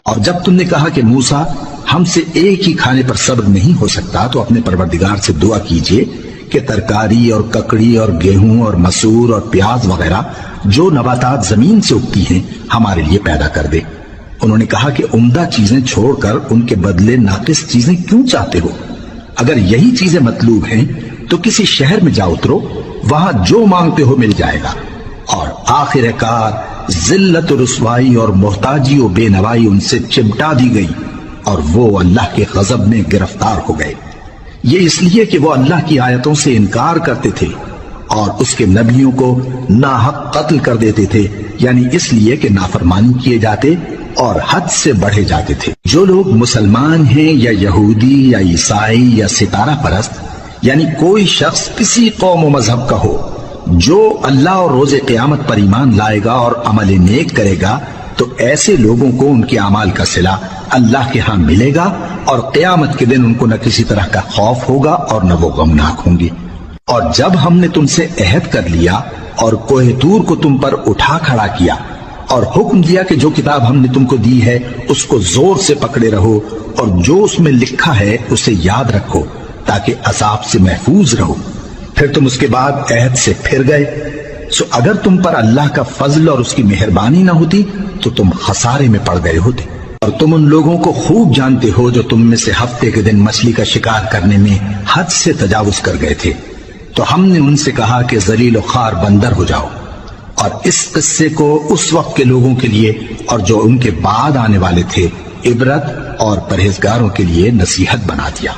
اور جب تم نے کہا کہ موسیٰ ہم سے ایک ہی کھانے پر صبر نہیں ہو سکتا تو اپنے پروردگار سے دعا کیجئے کہ ترکاری اور ککڑی اور گیہوں اور مسور اور پیاز وغیرہ جو نباتات زمین سے اگتی ہیں ہمارے لیے پیدا کر دے۔ انہوں نے کہا کہ عمدہ چیزیں چھوڑ کر ان کے بدلے ناقص چیزیں کیوں چاہتے ہو؟ اگر یہی چیزیں مطلوب ہیں تو کسی شہر میں جا اترو، وہاں جو مانگتے ہو مل جائے گا۔ اور آخر کار ذلت و رسوائی اور محتاجی و بے نوائی ان سے چمٹا دی گئی اور وہ اللہ کے غضب میں گرفتار ہو گئے۔ یہ اس لیے کہ وہ اللہ کی آیتوں سے انکار کرتے تھے اور اس کے نبیوں کو ناحق قتل کر دیتے تھے، یعنی اس لیے کہ نافرمانی کیے جاتے اور حد سے بڑھے جاتے تھے۔ جو لوگ مسلمان ہیں یا یہودی یا عیسائی یا ستارہ پرست، یعنی کوئی شخص کسی قوم و مذہب کا ہو، جو اللہ اور روز قیامت پر ایمان لائے گا اور عمل نیک کرے گا تو ایسے لوگوں کو ان کے اعمال کا صلہ اللہ کے ہاں ملے گا اور قیامت کے دن ان کو نہ کسی طرح کا خوف ہوگا اور نہ وہ غمناک ہوں گے۔ اور جب ہم نے تم سے عہد کر لیا اور کوہ طور کو تم پر اٹھا کھڑا کیا اور حکم دیا کہ جو کتاب ہم نے تم کو دی ہے اس کو زور سے پکڑے رہو اور جو اس میں لکھا ہے اسے یاد رکھو تاکہ عذاب سے محفوظ رہو، پھر تم اس کے بعد عہد سے پھر گئے، سو اگر تم پر اللہ کا فضل اور اس کی مہربانی نہ ہوتی تو تم خسارے میں پڑ گئے ہوتے۔ اور تم ان لوگوں کو خوب جانتے ہو جو تم میں سے ہفتے کے دن مچھلی کا شکار کرنے میں حد سے تجاوز کر گئے تھے، تو ہم نے ان سے کہا کہ ذلیل و خوار بندر ہو جاؤ، اور اس قصے کو اس وقت کے لوگوں کے لیے اور جو ان کے بعد آنے والے تھے عبرت اور پرہیزگاروں کے لیے نصیحت بنا دیا۔